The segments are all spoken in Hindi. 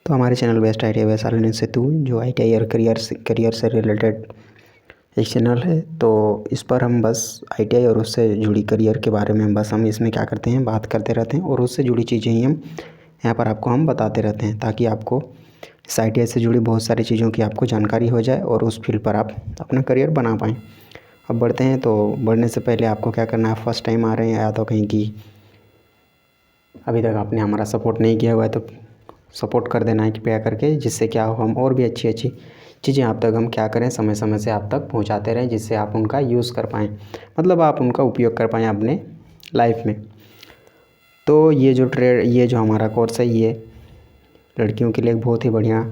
तो हमारे channel best idea best learning Setu जो ITI और करियर से रिलेटेड एक चैनल है। तो इस पर हम बस ITI और उससे जुड़ी करियर के बारे में बस हम इसमें क्या करते हैं, बात करते रहते हैं और उससे जुड़ी चीज़ें ही हम यहाँ पर आपको हम बताते रहते हैं, ताकि आपको इस ITI से जुड़ी बहुत सारी चीज़ों की आपको जानकारी हो जाए और उस फील्ड पर आप अपना करियर बना पाएँ। अब बढ़ते हैं। तो बढ़ने से पहले आपको क्या करना है, फर्स्ट टाइम आ रहे हैं या तो कहीं की अभी तक आपने हमारा सपोर्ट नहीं किया हुआ है तो सपोर्ट कर देना है कृपया करके, जिससे क्या हो हम और भी अच्छी अच्छी चीज़ें आप तक हम क्या करें, समय समय से आप तक पहुंचाते रहें, जिससे आप उनका यूज़ कर पाएँ, मतलब आप उनका उपयोग कर पाएँ अपने लाइफ में। तो ये जो हमारा कोर्स है, ये लड़कियों के लिए एक बहुत ही बढ़िया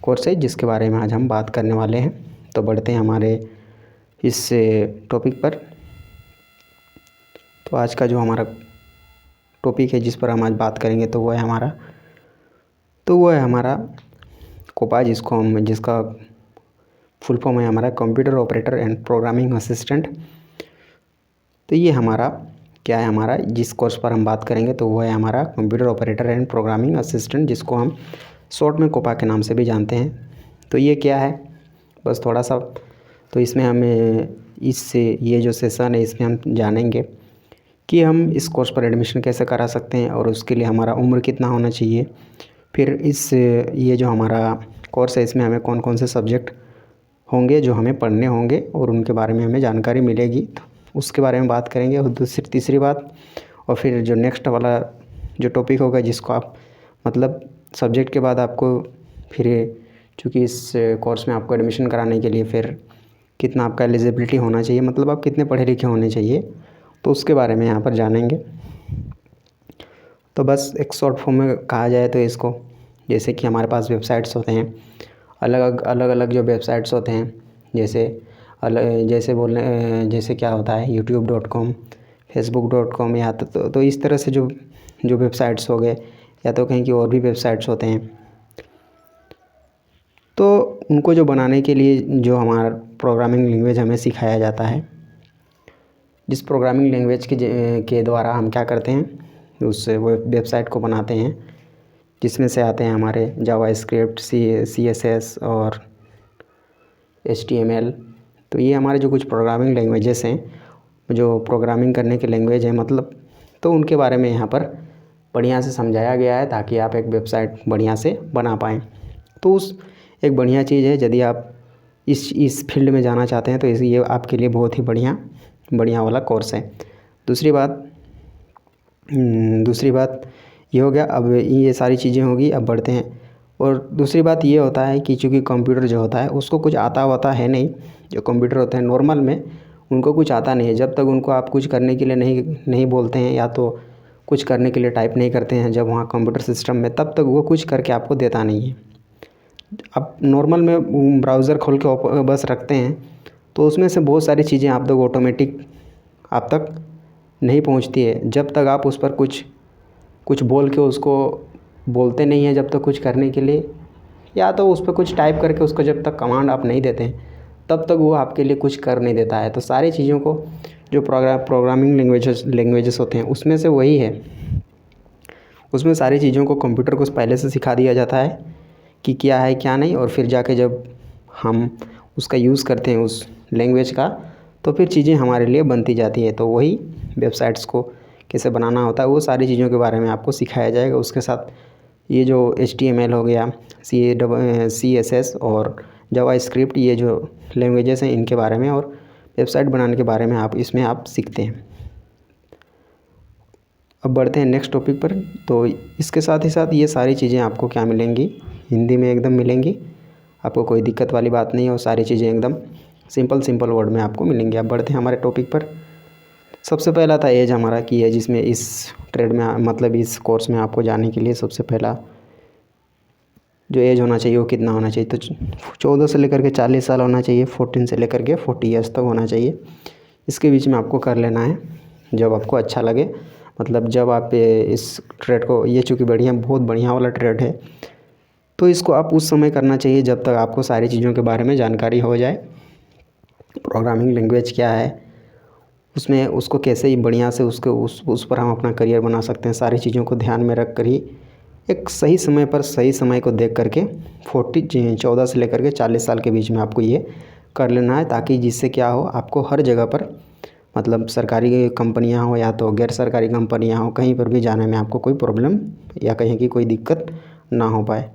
कोर्स है, जिसके बारे में आज हम बात करने वाले हैं। तो बढ़ते हैं हमारे इस टॉपिक पर। तो आज का जो हमारा टॉपिक है जिस पर हम आज बात करेंगे तो वो है हमारा कोपा, जिसका फुल फॉर्म है हमारा computer operator and programming assistant. तो ये हमारा क्या है, हमारा जिस कोर्स पर हम बात करेंगे तो वो है हमारा computer operator and programming assistant, जिसको हम शॉर्ट में कोपा के नाम से भी जानते हैं। तो ये क्या है, बस थोड़ा सा तो इसमें हमें ये जो सेशन है इसमें हम जानेंगे कि हम इस कोर्स पर एडमिशन कैसे करा सकते हैं और उसके लिए हमारा उम्र कितना होना चाहिए। फिर ये जो हमारा कोर्स है इसमें हमें कौन कौन से सब्जेक्ट होंगे जो हमें पढ़ने होंगे और उनके बारे में हमें जानकारी मिलेगी, तो उसके बारे में बात करेंगे। और तीसरी बात, और फिर जो नेक्स्ट वाला जो टॉपिक होगा जिसको आप मतलब सब्जेक्ट के बाद आपको फिर चूँकि इस कोर्स में आपको एडमिशन कराने के लिए फिर कितना आपका एलिजिबिलिटी होना चाहिए, मतलब आप कितने पढ़े लिखे होने चाहिए, तो उसके बारे में यहाँ पर जानेंगे। तो बस एक शॉर्ट फॉर्म में कहा जाए तो इसको, जैसे कि हमारे पास वेबसाइट्स होते हैं, अलग अलग जो वेबसाइट्स होते हैं, जैसे क्या होता है youtube.com, facebook.com, या तो इस तरह से जो वेबसाइट्स हो गए, या तो कहीं की और भी वेबसाइट्स होते हैं। तो उनको जो बनाने के लिए जो हमारा प्रोग्रामिंग लैंग्वेज हमें सिखाया जाता है, जिस प्रोग्रामिंग लैंग्वेज के द्वारा हम क्या करते हैं, उस वेबसाइट को बनाते हैं, जिसमें से आते हैं हमारे जावास्क्रिप्ट, CSS और HTML। तो ये हमारे जो कुछ प्रोग्रामिंग लैंग्वेजेस हैं, जो प्रोग्रामिंग करने के लैंग्वेज हैं मतलब, तो उनके बारे में यहाँ पर बढ़िया से समझाया गया है, ताकि आप एक वेबसाइट बढ़िया से बना पाएँ। तो एक बढ़िया चीज़ है, यदि आप इस फील्ड में जाना चाहते हैं तो ये आपके लिए बहुत ही बढ़िया वाला कोर्स है। दूसरी बात ये हो गया। अब ये सारी चीज़ें होगी, अब बढ़ते हैं। और दूसरी बात ये होता है कि चूँकि कंप्यूटर जो होता है उसको कुछ आता वाता है नहीं। जो कंप्यूटर होते हैं नॉर्मल में उनको कुछ आता नहीं है, जब तक उनको आप कुछ करने के लिए नहीं बोलते हैं, या तो कुछ करने के लिए टाइप नहीं करते हैं जब वहाँ कंप्यूटर सिस्टम में, तब तक वो कुछ करके आपको देता नहीं है। अब नॉर्मल में ब्राउज़र खोल के बस रखते हैं, तो उसमें से बहुत सारी चीज़ें आप तक ऑटोमेटिक आप तक नहीं पहुंचती है, जब तक आप उस पर कुछ बोल के उसको बोलते नहीं हैं, जब तक कुछ करने के लिए, या तो उस पर कुछ टाइप करके उसको जब तक कमांड आप नहीं देते हैं, तब तक वो आपके लिए कुछ कर नहीं देता है। तो सारी चीज़ों को जो प्रोग्रामिंग लैंग्वेजेस होते हैं उसमें से वही है, उसमें सारी चीज़ों को कंप्यूटर को पहले से सिखा दिया जाता है कि क्या है क्या नहीं, और फिर जाके जब हम उसका यूज़ करते हैं उस लैंग्वेज का, तो फिर चीज़ें हमारे लिए बनती जाती है। तो वही वेबसाइट्स को कैसे बनाना होता है वो सारी चीज़ों के बारे में आपको सिखाया जाएगा। उसके साथ ये जो HTML हो गया, CSS और जावास्क्रिप्ट, ये जो लैंग्वेजेस हैं इनके बारे में और वेबसाइट बनाने के बारे में आप सीखते हैं। अब बढ़ते हैं नेक्स्ट टॉपिक पर। तो इसके साथ ही साथ ये सारी चीज़ें आपको क्या मिलेंगी, हिंदी में एकदम मिलेंगी, आपको कोई दिक्कत वाली बात नहीं है, और सारी चीज़ें एकदम सिंपल वर्ड में आपको मिलेंगी। अब बढ़ते हैं हमारे टॉपिक पर। सबसे पहला था एज हमारा की है, जिसमें इस ट्रेड में मतलब इस कोर्स में आपको जाने के लिए सबसे पहला जो एज होना चाहिए वो कितना होना चाहिए, तो 14 से लेकर के 40 साल होना चाहिए, 14 से लेकर के 40 ईयर्स तक होना चाहिए। इसके बीच में आपको कर लेना है जब आपको अच्छा लगे, मतलब जब आप इस ट्रेड को, ये चूँकि बहुत बढ़िया वाला ट्रेड है, तो इसको आप उस समय करना चाहिए जब तक आपको सारी चीज़ों के बारे में जानकारी हो जाए। प्रोग्रामिंग लैंग्वेज क्या है, उसमें उसको कैसे ही बढ़िया से उस पर हम अपना करियर बना सकते हैं, सारी चीज़ों को ध्यान में रख कर ही एक सही समय पर सही समय को देख करके 14 से लेकर के 40 साल के बीच में आपको ये कर लेना है, ताकि जिससे क्या हो, आपको हर जगह पर मतलब सरकारी कंपनियां हो या तो गैर सरकारी कंपनियां हो, कहीं पर भी जाने में आपको कोई प्रॉब्लम या कहीं की कोई दिक्कत ना हो पाए।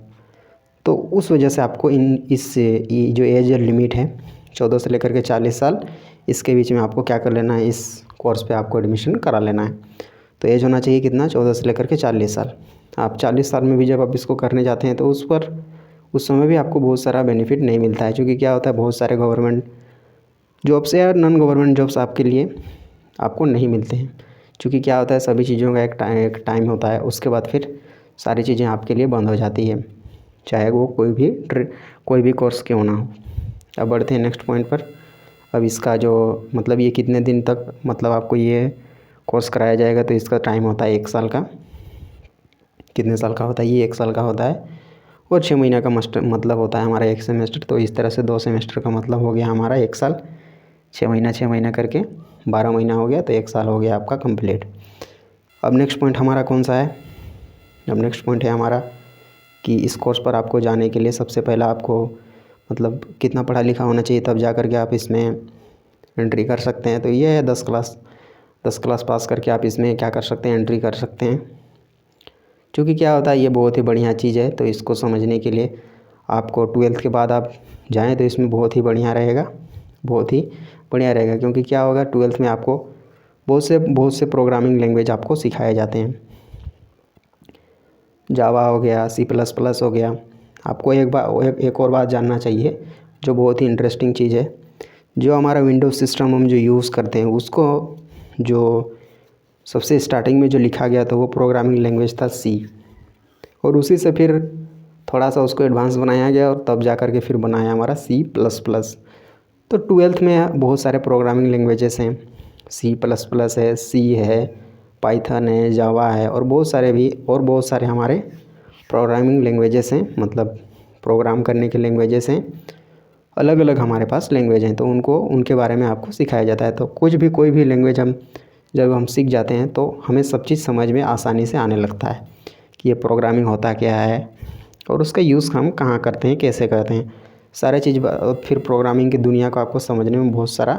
तो उस वजह से आपको ये जो एज लिमिट है 14 से लेकर के 40 साल, इसके बीच में आपको क्या कर लेना है, इस कोर्स पे आपको एडमिशन करा लेना है। तो एज होना चाहिए कितना, 14 से लेकर के 40 साल। आप 40 साल में भी जब आप इसको करने जाते हैं तो उस समय भी आपको बहुत सारा बेनिफिट नहीं मिलता है, क्योंकि क्या होता है, बहुत सारे गवर्नमेंट जॉब्स या नॉन गवर्नमेंट जॉब्स आपके लिए आपको नहीं मिलते हैं। क्योंकि क्या होता है, सभी चीज़ों का एक टाइम होता है, उसके बाद फिर सारी चीज़ें आपके लिए बंद हो जाती है, चाहे वो कोई भी कोर्स क्यों ना हो। अब बढ़ते हैं नेक्स्ट पॉइंट पर। अब इसका जो मतलब ये कितने दिन तक मतलब आपको ये कोर्स कराया जाएगा, तो इसका टाइम होता है 1 साल का। कितने साल का होता है ये, 1 साल का होता है। और 6 महीने का मतलब होता है हमारा 1 सेमेस्टर। तो इस तरह से 2 सेमेस्टर का मतलब हो गया हमारा 1 साल। 6 महीना करके 12 महीना हो गया, तो 1 साल हो गया आपका कंप्लीट। अब नेक्स्ट पॉइंट हमारा कौन सा है, अब नेक्स्ट पॉइंट है हमारा कि इस कोर्स पर आपको जाने के लिए सबसे पहला आपको मतलब कितना पढ़ा लिखा होना चाहिए, तब जा कर के आप इसमें एंट्री कर सकते हैं। तो ये है 10 क्लास पास करके आप इसमें क्या कर सकते हैं, एंट्री कर सकते हैं। क्योंकि क्या होता है, ये बहुत ही बढ़िया चीज़ है। तो इसको समझने के लिए आपको 12th के बाद आप जाएँ तो इसमें बहुत ही बढ़िया रहेगा, बहुत ही बढ़िया रहेगा। क्योंकि क्या होगा, 12th में आपको बहुत से प्रोग्रामिंग लैंग्वेज आपको सिखाए जाते हैं। जावा हो गया, C++ हो गया। आपको एक और बात जानना चाहिए, जो बहुत ही इंटरेस्टिंग चीज़ है। जो हमारा विंडोज़ सिस्टम हम जो यूज़ करते हैं, उसको जो सबसे स्टार्टिंग में जो लिखा गया था वो प्रोग्रामिंग लैंग्वेज था C, और उसी से फिर थोड़ा सा उसको एडवांस बनाया गया, और तब जा कर के फिर बनाया हमारा C++। तो 12th में बहुत सारे प्रोग्रामिंग लैंग्वेजेस हैं, C++ है, C है, पाइथन है, जावा है, और बहुत सारे हमारे प्रोग्रामिंग लैंग्वेजेस हैं, मतलब प्रोग्राम करने के लैंग्वेजेस हैं। अलग अलग हमारे पास लैंग्वेज हैं, तो उनके बारे में आपको सिखाया जाता है। तो कोई भी लैंग्वेज जब हम सीख जाते हैं तो हमें सब चीज़ समझ में आसानी से आने लगता है कि ये प्रोग्रामिंग होता क्या है, और उसका यूज़ हम कहाँ करते हैं, कैसे करते हैं, सारे चीज़। फिर प्रोग्रामिंग की दुनिया को आपको समझने में बहुत सारा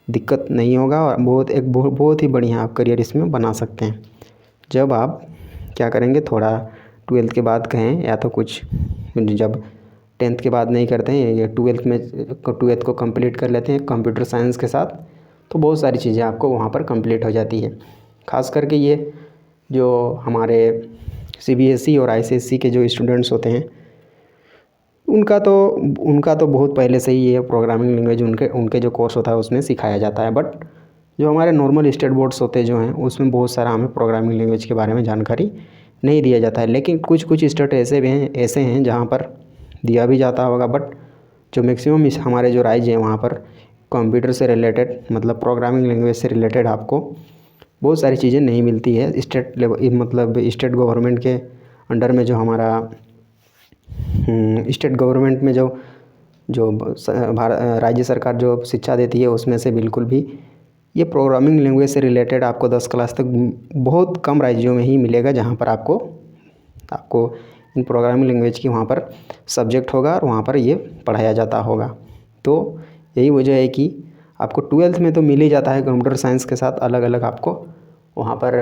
दिक्कत नहीं होगा, और बहुत ही बढ़िया आप करियर इसमें बना सकते हैं। जब आप क्या करेंगे, थोड़ा 12th के बाद कहें, या तो कुछ जब 10th के बाद नहीं करते हैं, या 12th को कंप्लीट कर लेते हैं कंप्यूटर साइंस के साथ, तो बहुत सारी चीज़ें आपको वहाँ पर कंप्लीट हो जाती है। ख़ास करके ये जो हमारे CBSE और ICSE के जो स्टूडेंट्स होते हैं, उनका तो बहुत पहले से ही ये प्रोग्रामिंग लैंग्वेज उनके जो कोर्स होता है उसमें सिखाया जाता है। बट जो हमारे नॉर्मल स्टेट बोर्ड्स होते जो हैं, उसमें बहुत सारा हमें प्रोग्रामिंग लैंग्वेज के बारे में जानकारी नहीं दिया जाता है। लेकिन कुछ स्टेट ऐसे हैं जहाँ पर दिया भी जाता होगा, बट जो मैक्सिमम हमारे जो राज्य हैं वहाँ पर कंप्यूटर से रिलेटेड, मतलब प्रोग्रामिंग लैंग्वेज से रिलेटेड आपको बहुत सारी चीज़ें नहीं मिलती है। मतलब स्टेट गवर्नमेंट के अंडर में जो हमारा स्टेट गवर्नमेंट में जो राज्य सरकार जो शिक्षा देती है, उसमें से बिल्कुल भी ये प्रोग्रामिंग लैंग्वेज से रिलेटेड आपको 10 क्लास तक बहुत कम राज्यों में ही मिलेगा, जहाँ पर आपको इन प्रोग्रामिंग लैंग्वेज की वहाँ पर सब्जेक्ट होगा, और वहाँ पर ये पढ़ाया जाता होगा। तो यही वजह है कि आपको 12th में तो मिल ही जाता है कंप्यूटर साइंस के साथ अलग अलग आपको वहाँ पर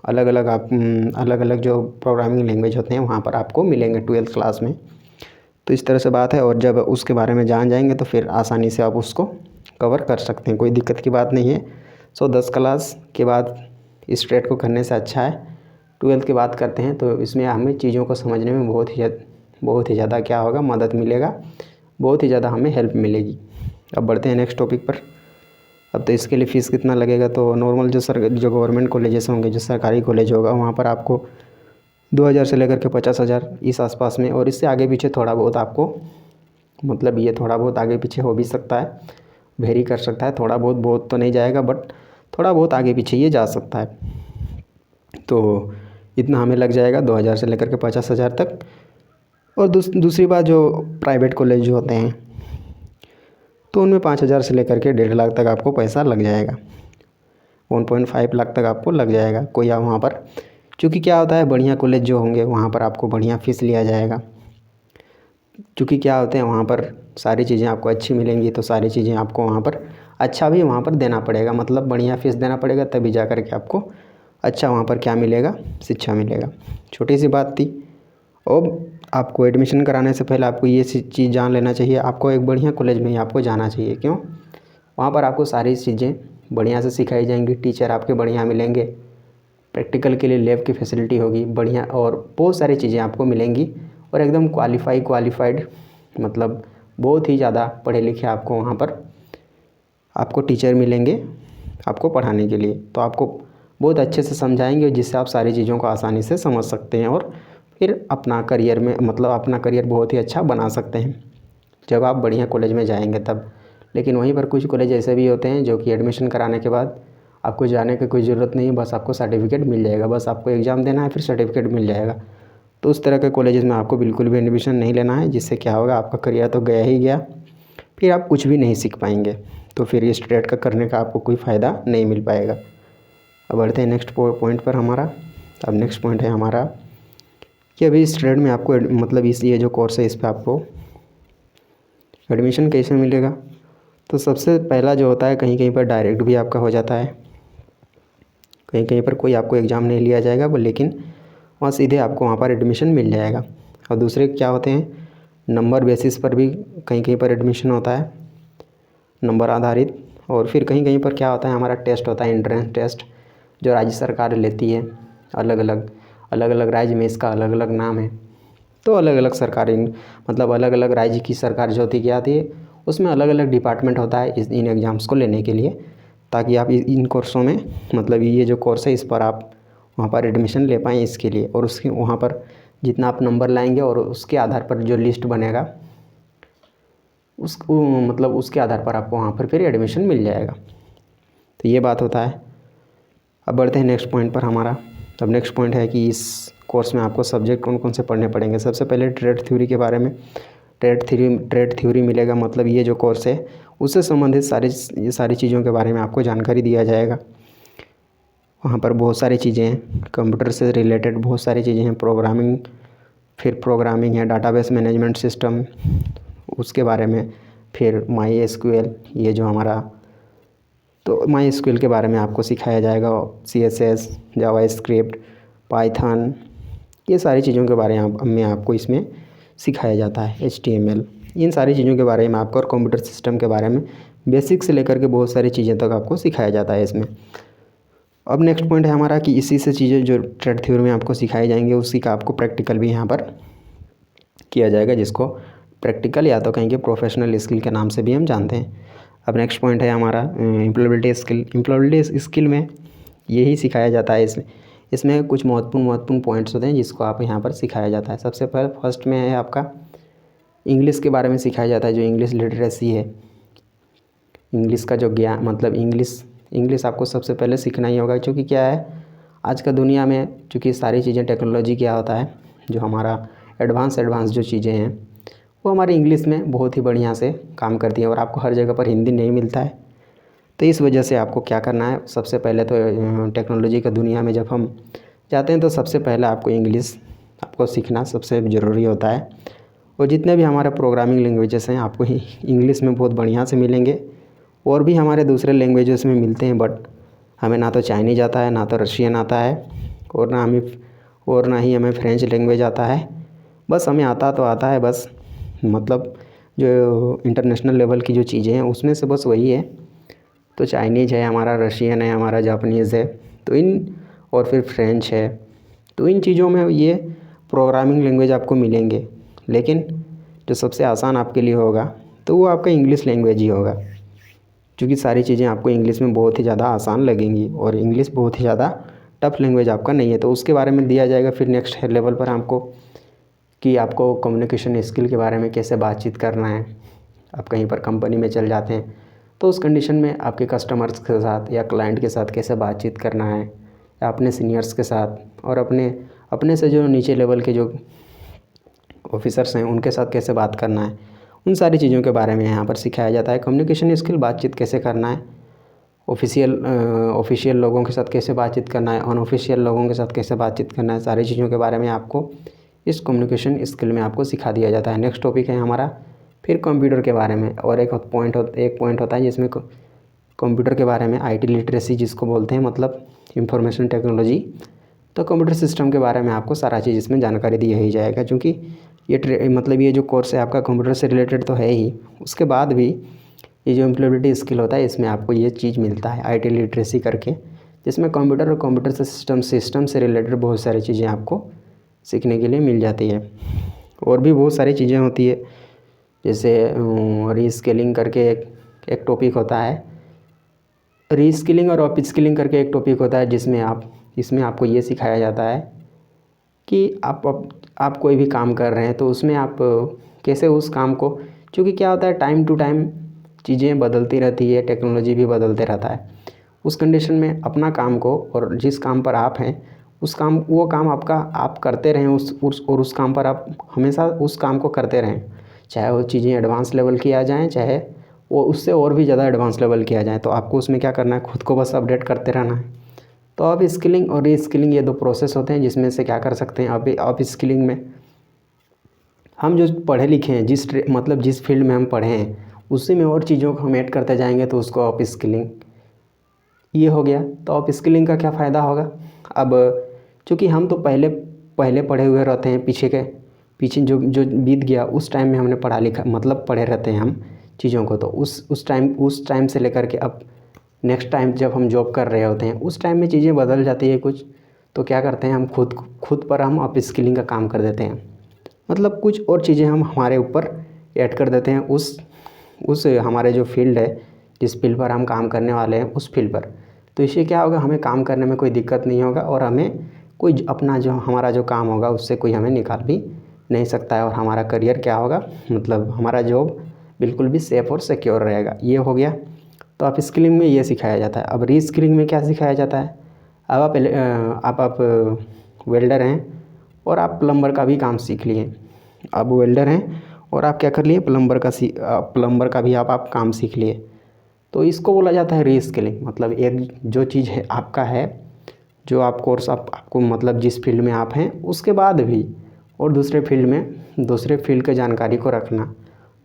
अलग अलग जो प्रोग्रामिंग लैंग्वेज होते हैं वहाँ पर आपको मिलेंगे 12th क्लास में। तो इस तरह से बात है, और जब उसके बारे में जान जाएंगे तो फिर आसानी से आप उसको कवर कर सकते हैं, कोई दिक्कत की बात नहीं है। 10 क्लास के बाद स्ट्रेट को करने से अच्छा है 12th की बात करते हैं, तो इसमें हमें चीज़ों को समझने में बहुत ही ज़्यादा क्या होगा, मदद मिलेगा, बहुत ही ज़्यादा हमें हेल्प मिलेगी। अब बढ़ते हैं नेक्स्ट टॉपिक पर। अब तो इसके लिए फ़ीस कितना लगेगा, तो नॉर्मल जो गवर्नमेंट कॉलेजेस होंगे, जो सरकारी कॉलेज होगा, वहाँ पर आपको 2000 से लेकर के 50,000 इस आसपास में, और इससे आगे पीछे थोड़ा बहुत आपको मतलब ये थोड़ा बहुत आगे पीछे हो भी सकता है, वेरी कर सकता है। थोड़ा बहुत तो नहीं जाएगा, बट थोड़ा बहुत आगे पीछे ये जा सकता है। तो इतना हमें लग जाएगा 2000 से लेकर के 50,000 तक। और दूसरी बात, जो प्राइवेट कॉलेज जो होते हैं तो उनमें 5,000 से लेकर के 1.5 लाख तक आपको पैसा लग जाएगा, 1.5 लाख तक आपको लग जाएगा। कोई आप वहाँ पर क्योंकि क्या होता है, बढ़िया कॉलेज जो होंगे वहाँ पर आपको बढ़िया फ़ीस लिया जाएगा। क्योंकि क्या होते हैं, वहाँ पर सारी चीज़ें आपको अच्छी मिलेंगी, तो सारी चीज़ें आपको वहाँ पर अच्छा भी वहाँ पर देना पड़ेगा, मतलब बढ़िया फ़ीस देना पड़ेगा, तभी जा कर के आपको अच्छा वहाँ पर क्या मिलेगा, शिक्षा मिलेगा। छोटी सी बात थी। और आपको एडमिशन कराने से पहले आपको ये चीज़ जान लेना चाहिए, आपको एक बढ़िया कॉलेज में ही आपको जाना चाहिए। क्यों? वहाँ पर आपको सारी चीज़ें बढ़िया से सिखाई जाएंगी, टीचर आपके बढ़िया मिलेंगे, प्रैक्टिकल के लिए लैब की फैसिलिटी होगी बढ़िया, और बहुत सारी चीज़ें आपको मिलेंगी, और एकदम क्वालिफाइड मतलब बहुत ही ज़्यादा पढ़े लिखे आपको वहाँ पर आपको टीचर मिलेंगे आपको पढ़ाने के लिए। तो आपको बहुत अच्छे से समझाएंगे, जिससे आप सारी चीज़ों को आसानी से समझ सकते हैं और फिर अपना करियर में मतलब अपना करियर बहुत ही अच्छा बना सकते हैं जब आप बढ़िया कॉलेज में जाएंगे तब। लेकिन वहीं पर कुछ कॉलेज ऐसे भी होते हैं जो कि एडमिशन कराने के बाद आपको जाने की कोई ज़रूरत नहीं है, बस आपको सर्टिफिकेट मिल जाएगा, बस आपको एग्ज़ाम देना है फिर सर्टिफिकेट मिल जाएगा। तो उस तरह के कॉलेजेस में आपको बिल्कुल भी एडमिशन नहीं लेना है, जिससे क्या होगा, आपका करियर तो गया ही गया, फिर आप कुछ भी नहीं सीख पाएंगे। तो फिर ये स्ट्रेट का करने का आपको कोई फ़ायदा नहीं मिल पाएगा। अब बढ़ते हैं नेक्स्ट पॉइंट पर हमारा। अब नेक्स्ट पॉइंट है हमारा कि अभी स्ट्रेट में आपको मतलब ये जो कोर्स है इस पर आपको एडमिशन कैसे मिलेगा। तो सबसे पहला जो होता है, कहीं कहीं पर डायरेक्ट भी आपका हो जाता है, कहीं कहीं पर कोई आपको एग्ज़ाम नहीं लिया जाएगा वो, लेकिन वहाँ सीधे आपको वहाँ पर एडमिशन मिल जाएगा। और दूसरे क्या होते हैं, नंबर बेसिस पर भी कहीं कहीं पर एडमिशन होता है, नंबर आधारित। और फिर कहीं कहीं पर क्या होता है, हमारा टेस्ट होता है, एंट्रेंस टेस्ट, जो राज्य सरकार लेती है। अलग अलग राज्य में इसका अलग अलग नाम है। तो अलग अलग सरकारी मतलब अलग अलग राज्य की सरकार जो होती क्या आती है, उसमें अलग अलग डिपार्टमेंट होता है इन एग्ज़ाम्स को लेने के लिए, ताकि आप इन कोर्सों में मतलब ये जो कोर्स है इस पर आप वहाँ पर एडमिशन ले पाएँ इसके लिए। और उसके वहाँ पर जितना आप नंबर लाएंगे और उसके आधार पर जो लिस्ट बनेगा उसको मतलब उसके आधार पर आपको वहाँ पर फिर एडमिशन मिल जाएगा। तो ये बात होता है। अब बढ़ते हैं नेक्स्ट पॉइंट पर हमारा। अब नेक्स्ट पॉइंट है कि इस कोर्स में आपको सब्जेक्ट कौन कौन से पढ़ने पड़ेंगे। सबसे पहले ट्रेड थ्योरी के बारे में, ट्रेड थ्योरी मिलेगा, मतलब ये जो कोर्स है उससे संबंधित सारी चीज़ों के बारे में आपको जानकारी दिया जाएगा। वहाँ पर बहुत सारी चीज़ें हैं, कंप्यूटर से रिलेटेड बहुत सारी चीज़ें हैं, प्रोग्रामिंग है, डाटाबेस मैनेजमेंट सिस्टम उसके बारे में, फिर माई एसक्यूएल ये जो हमारा, तो माई एसक्यूएल के बारे में आपको सिखाया जाएगा, CSS, जावास्क्रिप्ट, पाइथन, ये सारी चीज़ों के बारे में आपको इसमें सिखाया जाता है, HTML, इन सारी चीज़ों के बारे में आपको, और कंप्यूटर सिस्टम के बारे में बेसिक से लेकर के बहुत सारी चीज़ें तक आपको सिखाया जाता है इसमें। अब नेक्स्ट पॉइंट है हमारा कि इसी से चीज़ें जो ट्रेड थ्योरी में आपको सिखाई जाएंगी उसी का आपको प्रैक्टिकल भी यहाँ पर किया जाएगा, जिसको प्रैक्टिकल या तो कहेंगे प्रोफेशनल स्किल के नाम से भी हम जानते हैं। अब नेक्स्ट पॉइंट है हमारा एम्प्लॉयबिलिटी स्किल में यही सिखाया जाता है। इसमें कुछ महत्वपूर्ण पॉइंट्स होते हैं जिसको आप यहाँ पर सिखाया जाता है। सबसे पहले फर्स्ट में है आपका इंग्लिश के बारे में सिखाया जाता है, जो इंग्लिश लिटरेसी है, इंग्लिश का जो ज्ञान, मतलब इंग्लिश आपको सबसे पहले सीखना ही होगा। क्योंकि क्या है, आज का दुनिया में चूँकि सारी चीज़ें टेक्नोलॉजी क्या होता है, जो हमारा एडवांस जो चीज़ें हैं वो हमारी इंग्लिश में बहुत ही बढ़िया से काम करती हैं, और आपको हर जगह पर हिंदी नहीं मिलता है। तो इस वजह से आपको क्या करना है, सबसे पहले तो टेक्नोलॉजी का दुनिया में जब हम जाते हैं तो सबसे पहले आपको इंग्लिश आपको सीखना सबसे ज़रूरी होता है। और जितने भी हमारे प्रोग्रामिंग लैंग्वेजेस हैं आपको इंग्लिश में बहुत बढ़िया से मिलेंगे। और भी हमारे दूसरे लैंग्वेजेस में मिलते हैं, बट हमें ना तो चाइनीज आता है, ना तो रशियन आता है, और ना ही हमें फ्रेंच लैंग्वेज आता है। बस हमें आता तो आता है बस, मतलब जो इंटरनेशनल लेवल की जो चीज़ें हैं उसमें से बस वही है। तो चाइनीज़ है हमारा, रशियन है हमारा, जापानीज़ है, तो इन और फिर फ्रेंच है। तो इन चीज़ों में ये प्रोग्रामिंग लैंग्वेज आपको मिलेंगे, लेकिन जो सबसे आसान आपके लिए होगा तो वो आपका इंग्लिश लैंग्वेज ही होगा, क्योंकि सारी चीज़ें आपको इंग्लिश में बहुत ही ज़्यादा आसान लगेंगी, और इंग्लिश बहुत ही ज़्यादा टफ लैंग्वेज आपका नहीं है। तो उसके बारे में दिया जाएगा फिर नेक्स्ट लेवल पर हमको, कि आपको कम्युनिकेशन स्किल के बारे में कैसे बातचीत करना है। आप कहीं पर कंपनी में चल जाते हैं तो उस कंडीशन में आपके कस्टमर्स के साथ या क्लाइंट के साथ कैसे बातचीत करना है, या अपने सीनियर्स के साथ, और अपने से जो नीचे लेवल के जो ऑफिसर्स हैं उनके साथ कैसे बात करना है, उन सारी चीज़ों के बारे में यहाँ पर सिखाया जाता है। कम्युनिकेशन स्किल, बातचीत कैसे करना है, ऑफिशियल लोगों के साथ कैसे बातचीत करना है, अनऑफिशियल लोगों के साथ कैसे बातचीत करना है, सारी चीज़ों के बारे में आपको इस कम्युनिकेशन स्किल में आपको सिखा दिया जाता है। नेक्स्ट टॉपिक है हमारा फिर कंप्यूटर के बारे में, और एक पॉइंट होता है जिसमें कंप्यूटर के बारे में आईटी लिटरेसी जिसको बोलते हैं, मतलब इंफॉर्मेशन टेक्नोलॉजी। तो कंप्यूटर सिस्टम के बारे में आपको सारा चीज़ इसमें जानकारी दिया ही जाएगा, क्योंकि ये मतलब ये जो कोर्स है आपका कंप्यूटर से रिलेटेड तो है ही, उसके बाद भी ये जो एम्प्लॉयबिलिटी स्किल होता है इसमें आपको ये चीज़ मिलता है आईटी लिटरेसी करके, जिसमें कंप्यूटर और कंप्यूटर सिस्टम से रिलेटेड बहुत सारी चीज़ें आपको सीखने के लिए मिल जाती है। और भी बहुत सारी चीज़ें होती है, जैसे रीस्किलिंग करके एक टॉपिक होता है, रीस्किलिंग और अपस्किलिंग करके एक टॉपिक होता है, इसमें आपको ये सिखाया जाता है कि आप कोई भी काम कर रहे हैं तो उसमें आप कैसे उस काम को, क्योंकि क्या होता है टाइम टू टाइम चीज़ें बदलती रहती है, टेक्नोलॉजी भी बदलते रहता है। उस कंडीशन में अपना काम को और जिस काम पर आप हैं वो काम आपका आप करते रहें उस काम पर आप हमेशा उस काम को करते रहें, चाहे वो चीज़ें एडवांस लेवल की आ जाएँ, चाहे वो उससे और भी ज़्यादा एडवांस लेवल की आ जाए, तो आपको उसमें क्या करना है, खुद को बस अपडेट करते रहना है। तो अब स्किलिंग और रीस्किलिंग ये दो प्रोसेस होते हैं, जिसमें से क्या कर सकते हैं अब स्किलिंग में हम जो पढ़े लिखे हैं, जिस फील्ड में हम पढ़े हैं उसी में और चीज़ों को हम ऐड करते जाएंगे तो उसको अप स्किलिंग ये हो गया। तो अप स्किलिंग का क्या फ़ायदा होगा, अब चूँकि हम तो पहले पढ़े हुए रहते हैं, पीछे जो बीत गया उस टाइम में हमने पढ़ा लिखा मतलब पढ़े रहते हैं हम चीज़ों को, तो उस टाइम से लेकर के अब नेक्स्ट टाइम जब हम जॉब कर रहे होते हैं उस टाइम में चीज़ें बदल जाती है कुछ, तो क्या करते हैं हम खुद पर हम अप स्किलिंग का काम कर देते हैं, मतलब कुछ और चीज़ें हम हमारे ऊपर ऐड कर देते हैं उस हमारे जो फील्ड है, जिस फील्ड पर हम काम करने वाले हैं उस फील्ड पर। तो इससे क्या होगा, हमें काम करने में कोई दिक्कत नहीं होगा और हमें कोई अपना जो हमारा जो काम होगा उससे कोई हमें निकाल भी नहीं सकता है, और हमारा करियर क्या होगा, मतलब हमारा जॉब बिल्कुल भी सेफ़ और सिक्योर रहेगा। ये हो गया। तो अप स्किलिंग में ये सिखाया जाता है। अब रीस्किलिंग में क्या सिखाया जाता है, अब आप वेल्डर हैं और आप प्लम्बर का भी काम सीख लिए, अब वेल्डर हैं और आप क्या कर लिए, प्लम्बर का भी आप काम सीख लिए, तो इसको बोला जाता है रीस्किलिंग। मतलब एक जो चीज़ है आपका है, जो आप कोर्स आपको मतलब जिस फील्ड में आप हैं उसके बाद भी और दूसरे फील्ड के जानकारी को रखना,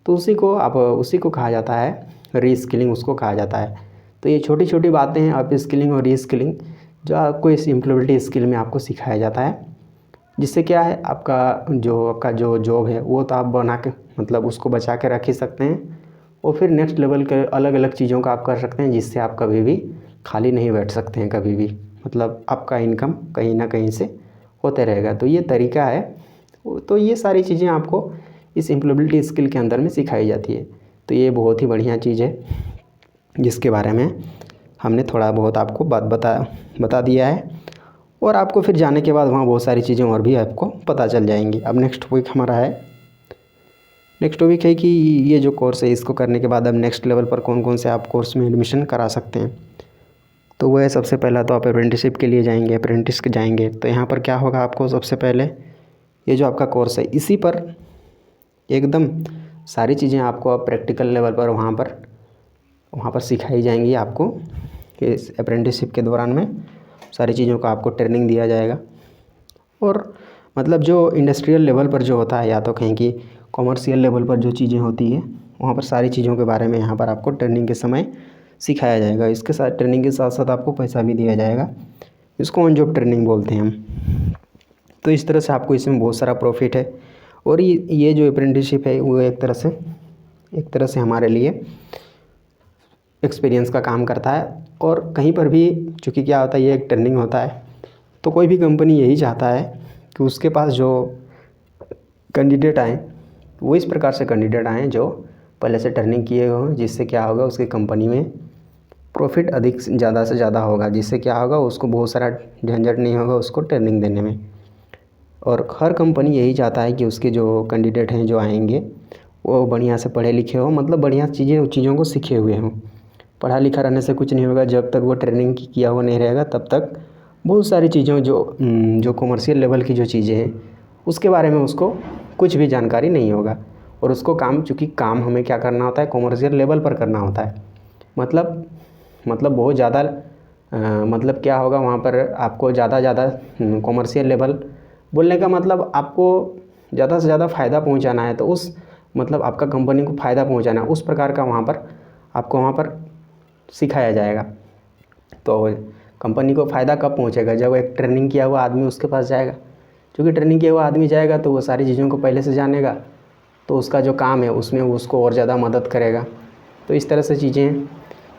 तो उसी को कहा जाता है रीस्किलिंग, उसको कहा जाता है। तो ये छोटी छोटी बातें हैं अप स्किलिंग और रीस्किलिंग, जो आपको इस एम्प्लॉयबिलिटी स्किल में आपको सिखाया जाता है, जिससे क्या है आपका जो जॉब है वो तो आप बना के मतलब उसको बचा के रख ही सकते हैं, और फिर नेक्स्ट लेवल के अलग अलग चीज़ों का आप कर सकते हैं, जिससे आप कभी भी खाली नहीं बैठ सकते हैं कभी भी, मतलब आपका इनकम कहीं ना कहीं से होते रहेगा। तो ये तरीका है। तो ये सारी चीज़ें आपको इस एम्प्लॉयबिलिटी स्किल के अंदर में सिखाई जाती है। तो ये बहुत ही बढ़िया चीज़ है, जिसके बारे में हमने थोड़ा बहुत आपको बात बता दिया है, और आपको फिर जाने के बाद वहाँ बहुत सारी चीज़ें और भी आपको पता चल जाएंगी। अब नेक्स्ट टॉपिक है कि ये जो कोर्स है इसको करने के बाद अब नेक्स्ट लेवल पर कौन कौन से आप कोर्स में एडमिशन करा सकते हैं। तो वह है, सबसे पहला तो आप अप्रेंटिसशिप के लिए जाएंगे। तो यहाँ पर क्या होगा, आपको सबसे पहले ये जो आपका कोर्स है इसी पर एकदम सारी चीज़ें आपको अब प्रैक्टिकल लेवल पर वहाँ पर सिखाई जाएंगी आपको। इस अप्रेंटिसशिप के दौरान में सारी चीज़ों का आपको ट्रेनिंग दिया जाएगा, और मतलब जो इंडस्ट्रियल लेवल पर जो होता है या तो कहीं की कॉमर्शियल लेवल पर जो चीज़ें होती है वहाँ पर सारी चीज़ों के बारे में यहाँ पर आपको ट्रेनिंग के समय सिखाया जाएगा। इसके साथ ट्रेनिंग के साथ साथ आपको पैसा भी दिया जाएगा, इसको ऑन जॉब ट्रेनिंग बोलते हैं हम। तो इस तरह से आपको इसमें बहुत सारा प्रॉफिट है, और ये जो अप्रेंटिसशिप है वो एक तरह से हमारे लिए एक्सपीरियंस का काम करता है। और कहीं पर भी चूँकि क्या होता है, ये एक ट्रेनिंग होता है, तो कोई भी कंपनी यही चाहता है कि उसके पास जो कैंडिडेट आएँ वो इस प्रकार से कैंडिडेट आएँ जो पहले से ट्रेनिंग किए हों, जिससे क्या होगा उसकी कंपनी में प्रॉफिट अधिक ज़्यादा से ज़्यादा होगा, जिससे क्या होगा उसको बहुत सारा झंझट नहीं होगा उसको ट्रेनिंग देने में। और हर कंपनी यही चाहता है कि उसके जो कैंडिडेट हैं जो आएंगे वो बढ़िया से पढ़े लिखे हो, मतलब बढ़िया चीज़ों को सीखे हुए हों। पढ़ा लिखा रहने से कुछ नहीं होगा, जब तक वो ट्रेनिंग किया हुआ नहीं रहेगा तब तक बहुत सारी चीज़ों जो कॉमर्शियल लेवल की जो चीज़ें हैं उसके बारे में उसको कुछ भी जानकारी नहीं होगा। और उसको चूँकि काम हमें क्या करना होता है, कॉमर्शियल लेवल पर करना होता है, मतलब मतलब बहुत ज़्यादा मतलब क्या होगा वहाँ पर आपको ज़्यादा कॉमर्शियल लेवल, बोलने का मतलब आपको ज़्यादा से ज़्यादा फ़ायदा पहुँचाना है, तो उस मतलब आपका कंपनी को फ़ायदा पहुँचाना है, उस प्रकार का वहाँ पर आपको वहाँ पर सिखाया जाएगा। तो कंपनी को फ़ायदा कब पहुँचेगा, जब एक ट्रेनिंग किया हुआ आदमी उसके पास जाएगा। क्योंकि ट्रेनिंग किया हुआ आदमी जाएगा तो वो सारी चीज़ों को पहले से जानेगा, तो उसका जो काम है उसमें उसको और ज़्यादा मदद करेगा। तो इस तरह से चीज़ें हैं,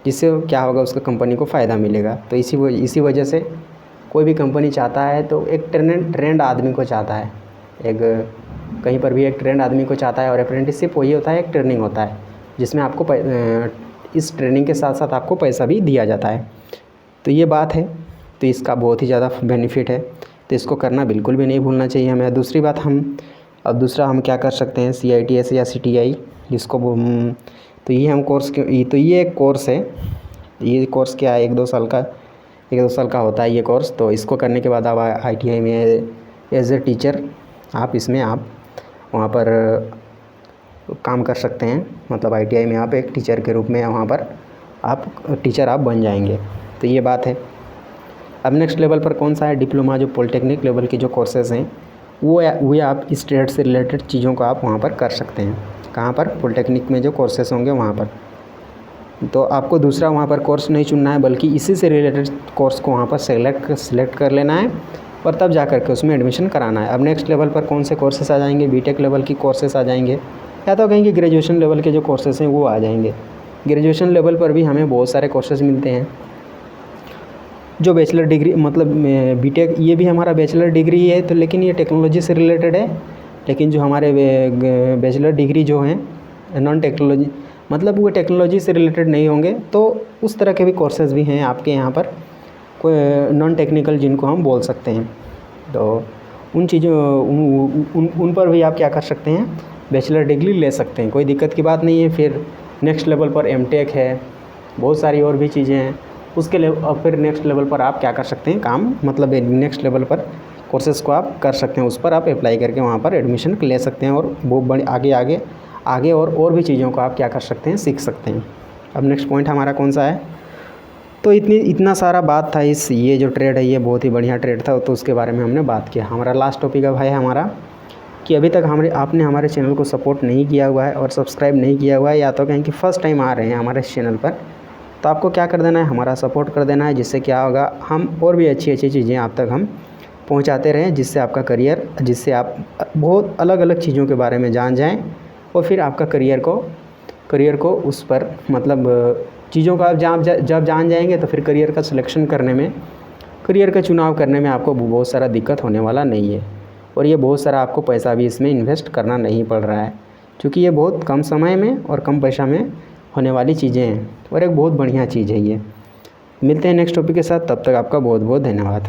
जिससे क्या होगा, उसका कंपनी को फ़ायदा मिलेगा। तो इसी वजह से कोई भी कंपनी चाहता है तो एक ट्रेंड आदमी को चाहता है, एक कहीं पर भी एक ट्रेंड आदमी को चाहता है। और अप्रेंटिसशिप वही होता है, एक ट्रेनिंग होता है जिसमें आपको इस ट्रेनिंग के साथ साथ आपको पैसा भी दिया जाता है। तो ये बात है, तो इसका बहुत ही ज़्यादा बेनिफिट है, तो इसको करना बिल्कुल भी नहीं भूलना चाहिए हमें। दूसरी बात दूसरा हम क्या कर सकते हैं, CITS या CTI जिसको तो ये हम कोर्स तो ये एक कोर्स है। ये कोर्स क्या है, 1-2 साल का होता है ये कोर्स। तो इसको करने के बाद आप ITI में एज ए टीचर आप वहाँ पर काम कर सकते हैं। मतलब ITI में आप एक टीचर के रूप में वहाँ पर आप टीचर आप बन जाएंगे। तो ये बात है। अब नेक्स्ट लेवल पर कौन सा है, डिप्लोमा, जो पॉलिटेक्निक लेवल के जो कोर्सेज़ हैं वो आप इस ट्रेड से रिलेटेड चीज़ों को आप वहाँ पर कर सकते हैं। कहाँ पर, पॉलिटेक्निक में जो कोर्सेज़ होंगे वहाँ पर। तो आपको दूसरा वहाँ पर कोर्स नहीं चुनना है, बल्कि इसी से रिलेटेड कोर्स को वहाँ पर सेलेक्ट कर लेना है और तब जा कर के उसमें एडमिशन कराना है। अब नेक्स्ट लेवल पर कौन से कोर्सेज़ आ जाएंगे, बीटेक लेवल की कोर्सेज़ आ जाएंगे, या तो कहेंगे ग्रेजुएशन लेवल के जो कोर्सेज़ हैं वो आ जाएंगे। ग्रेजुएशन लेवल पर भी हमें बहुत सारे कोर्सेज़ मिलते हैं। जो बैचलर डिग्री, मतलब बीटेक, ये भी हमारा बैचलर डिग्री है, तो लेकिन ये टेक्नोलॉजी से रिलेटेड है। लेकिन जो हमारे बैचलर डिग्री जो हैं नॉन टेक्नोलॉजी, मतलब वो टेक्नोलॉजी से रिलेटेड नहीं होंगे, तो उस तरह के भी कोर्सेज़ भी हैं आपके यहाँ पर, कोई नॉन टेक्निकल जिनको हम बोल सकते हैं। तो उन चीज़ों उन पर भी आप क्या कर सकते हैं, बैचलर डिग्री ले सकते हैं, कोई दिक्कत की बात नहीं है। फिर नेक्स्ट लेवल पर MTech है, बहुत सारी और भी चीज़ें हैं उसके लिए। और फिर नेक्स्ट लेवल पर आप क्या कर सकते हैं, काम, मतलब नेक्स्ट लेवल पर कोर्सेज़ को आप कर सकते हैं, उस पर आप अप्लाई करके वहाँ पर एडमिशन ले सकते हैं और वो बड़े आगे और भी चीज़ों को आप क्या कर सकते हैं, सीख सकते हैं। अब नेक्स्ट पॉइंट हमारा कौन सा है, तो इतना सारा बात था ये जो ट्रेड है ये बहुत ही बढ़िया ट्रेड था, तो उसके बारे में हमने बात किया। हमारा लास्ट टॉपिक अब है हमारा कि अभी तक आपने हमारे चैनल को सपोर्ट नहीं किया हुआ है और सब्सक्राइब नहीं किया हुआ है, या तो कहें कि फ़र्स्ट टाइम आ रहे हैं हमारे इस चैनल पर, तो आपको क्या कर देना है, हमारा सपोर्ट कर देना है। जिससे क्या होगा, हम और भी अच्छी चीज़ें आप तक हम पहुंचाते रहें, जिससे आपका करियर, जिससे आप बहुत अलग अलग चीज़ों के बारे में जान जाएं और फिर आपका करियर को उस पर, मतलब चीज़ों का आप जब जान जाएंगे तो फिर करियर का सिलेक्शन करने में, करियर का चुनाव करने में आपको बहुत सारा दिक्कत होने वाला नहीं है। और ये बहुत सारा आपको पैसा भी इसमें इन्वेस्ट करना नहीं पड़ रहा है, क्योंकि ये बहुत कम समय में और कम पैसा में होने वाली चीज़ें हैं और एक बहुत बढ़िया चीज़ है ये। मिलते हैं नेक्स्ट टॉपिक के साथ, तब तक आपका बहुत बहुत धन्यवाद।